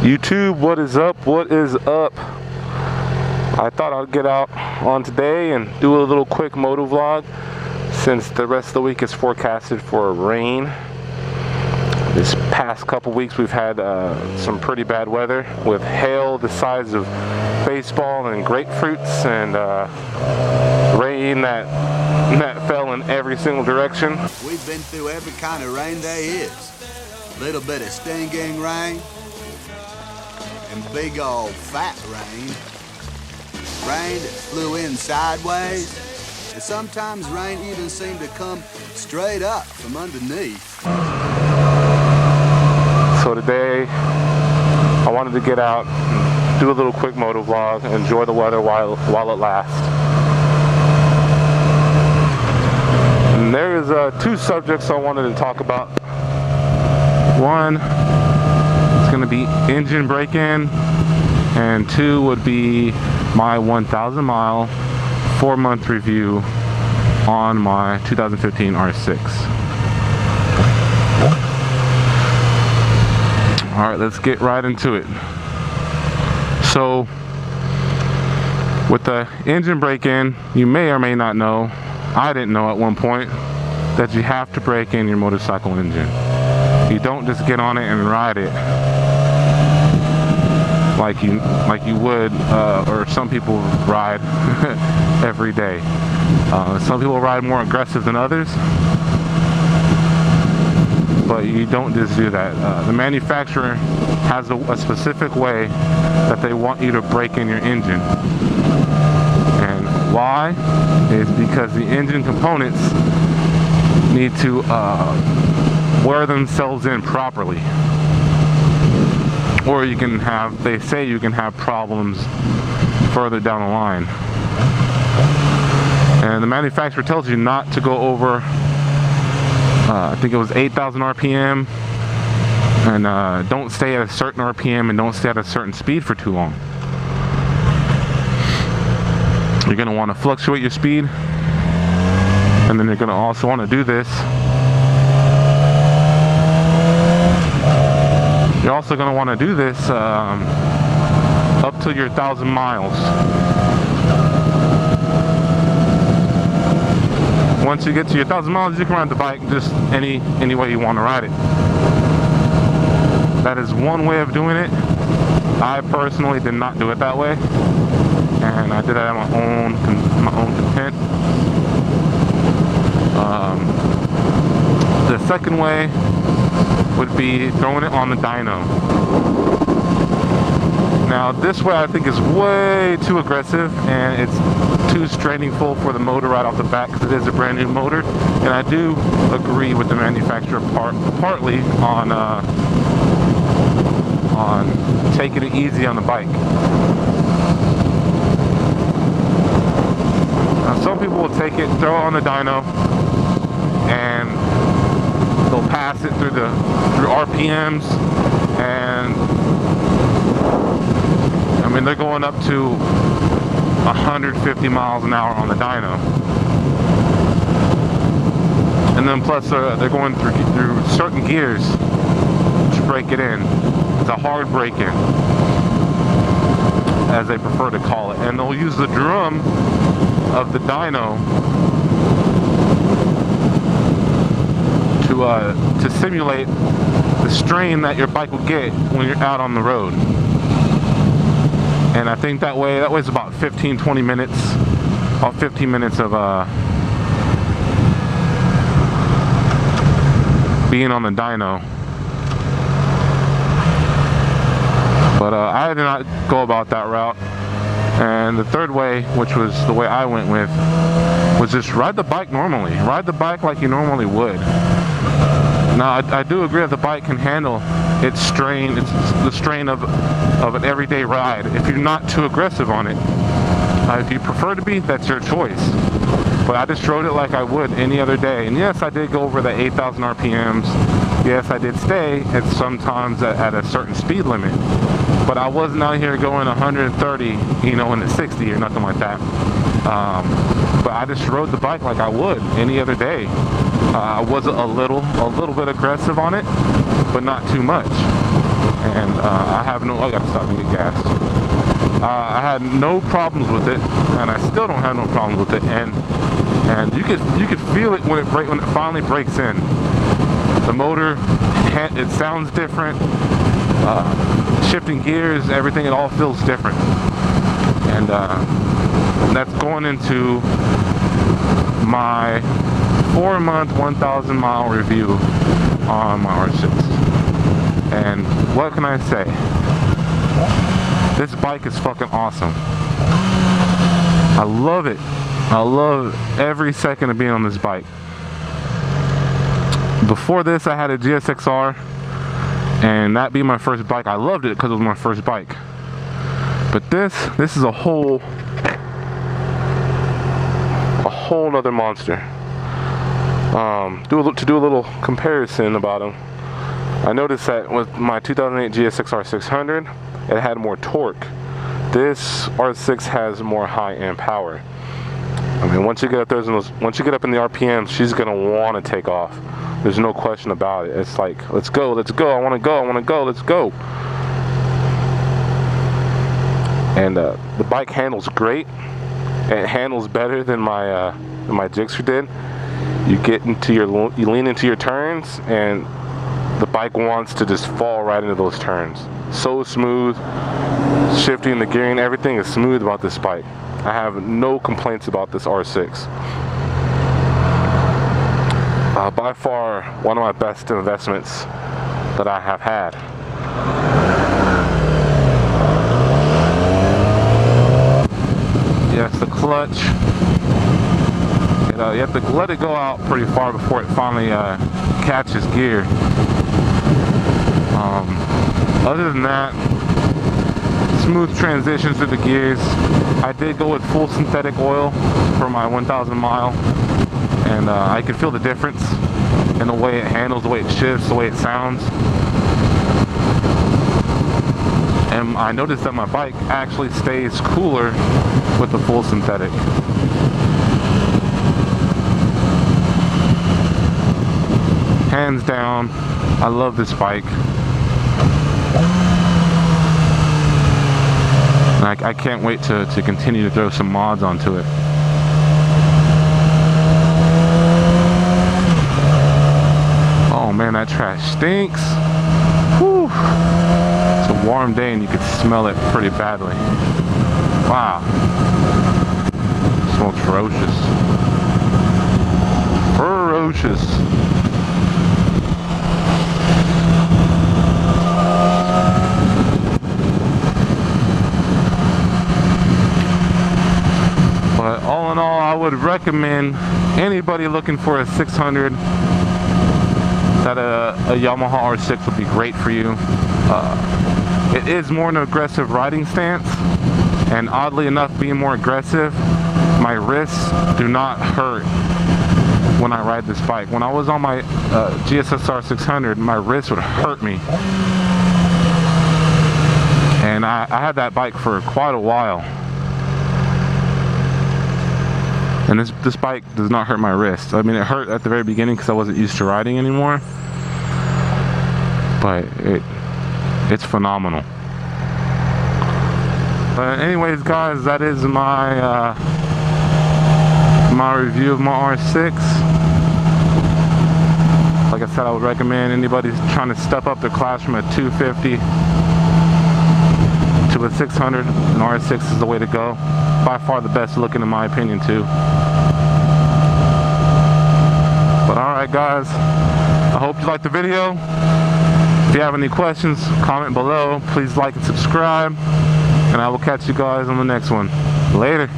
YouTube, what is up? What is up? I thought I'd get out on today and do a little quick moto vlog since the rest of the week is forecasted for rain. This past couple weeks we've had some pretty bad weather with hail the size of baseball and grapefruits and rain that fell in every single direction. We've been through every kind of rain there is. Little bit of stinging rain and big old fat rain. Rain that flew in sideways, and sometimes rain even seemed to come straight up from underneath. So today I wanted to get out and do a little quick moto vlog, enjoy the weather while it lasts. And there's two subjects I wanted to talk about. One is going to be engine break-in, and two would be my 1,000 mile 4-month review on my 2015 R6. Alright, let's get right into it. So with the engine break-in, you may or may not know, I didn't know at one point, that you have to break in your motorcycle engine. You don't just get on it and ride it like you would, or some people ride every day. Some people ride more aggressive than others, but you don't just do that. The manufacturer has a specific way that they want you to break in your engine. And why? Is because the engine components need to wear themselves in properly, or you can have, they say you can have problems further down the line. And the manufacturer tells you not to go over I think it was 8,000 RPM, and don't stay at a certain RPM and don't stay at a certain speed for too long. You're going to want to fluctuate your speed, and then you're going to also want to do this. You're also going to want to do this up to your 1,000 miles. Once you get to your 1,000 miles, you can ride the bike just any way you want to ride it. That is one way of doing it. I personally did not do it that way, and I did it at my own content. The second way would be throwing it on the dyno. Now this way I think is way too aggressive, and it's too strainingful for the motor right off the bat because it is a brand new motor. And I do agree with the manufacturer partly on taking it easy on the bike. Now, some people will take it, throw it on the dyno, and they'll pass it through RPMs, and I mean they're going up to 150 miles an hour on the dyno, and then plus they're going through certain gears to break it in. It's a hard break-in, as they prefer to call it, and they'll use the drum of the dyno to simulate the strain that your bike will get when you're out on the road. And I think that way is about 15-20 minutes, about 15 minutes of being on the dyno. But I did not go about that route. And the third way, which was the way I went with, was just ride the bike normally. Ride the bike like you normally would. Now, I do agree that the bike can handle its strain, it's the strain of an everyday ride, if you're not too aggressive on it. If you prefer to be, that's your choice. But I just rode it like I would any other day. And yes, I did go over the 8,000 RPMs. Yes, I did stay at sometimes at a certain speed limit. But I wasn't out here going 130, you know, in the 60 or nothing like that. But I just rode the bike like I would any other day. I was a little bit aggressive on it, but not too much. and I gotta stop and get gas. I had no problems with it, and I still don't have no problems with it. And you could feel it when it finally breaks in. The motor, it sounds different. Shifting gears, everything, it all feels different. And that's going into my 4-month, 1,000 mile review on my R6. And what can I say? This bike is fucking awesome. I love it. I love every second of being on this bike. Before this, I had a GSXR, and that being my first bike, I loved it because it was my first bike. But this is a whole nother monster. To do a little comparison about them, I noticed that with my 2008 GSXR 600, it had more torque. This R6 has more high-end power. I mean, once you get up there, once you get up in the RPMs, she's gonna want to take off. There's no question about it. It's like, let's go, let's go. I want to go, I want to go, let's go. And the bike handles great. It handles better than my Gixxer did. You lean into your turns, and the bike wants to just fall right into those turns. So smooth, shifting, the gearing, everything is smooth about this bike. I have no complaints about this R6. By far, one of my best investments that I have had. Yes, the clutch. You have to let it go out pretty far before it finally catches gear. Other than that, smooth transitions through the gears. I did go with full synthetic oil for my 1,000 mile, and I could feel the difference in the way it handles, the way it shifts, the way it sounds. And I noticed that my bike actually stays cooler with the full synthetic. Hands down, I love this bike. I can't wait to continue to throw some mods onto it. Oh man, that trash stinks. Whew. It's a warm day and you can smell it pretty badly. Wow. It smells ferocious. Ferocious. But all in all, I would recommend anybody looking for a 600 that a Yamaha R6 would be great for you. It is more an aggressive riding stance, and oddly enough, being more aggressive, my wrists do not hurt when I ride this bike. When I was on my GSXR 600, my wrists would hurt me. And I had that bike for quite a while. And this bike does not hurt my wrist. I mean, it hurt at the very beginning because I wasn't used to riding anymore. But it's phenomenal. But anyways, guys, that is my my review of my R6. Like I said, I would recommend anybody trying to step up their class from a 250 to a 600. An R6 is the way to go. By far the best looking in my opinion too. But alright guys, I hope you liked the video. If you have any questions, comment below. Please like and subscribe, and I will catch you guys on the next one. Later.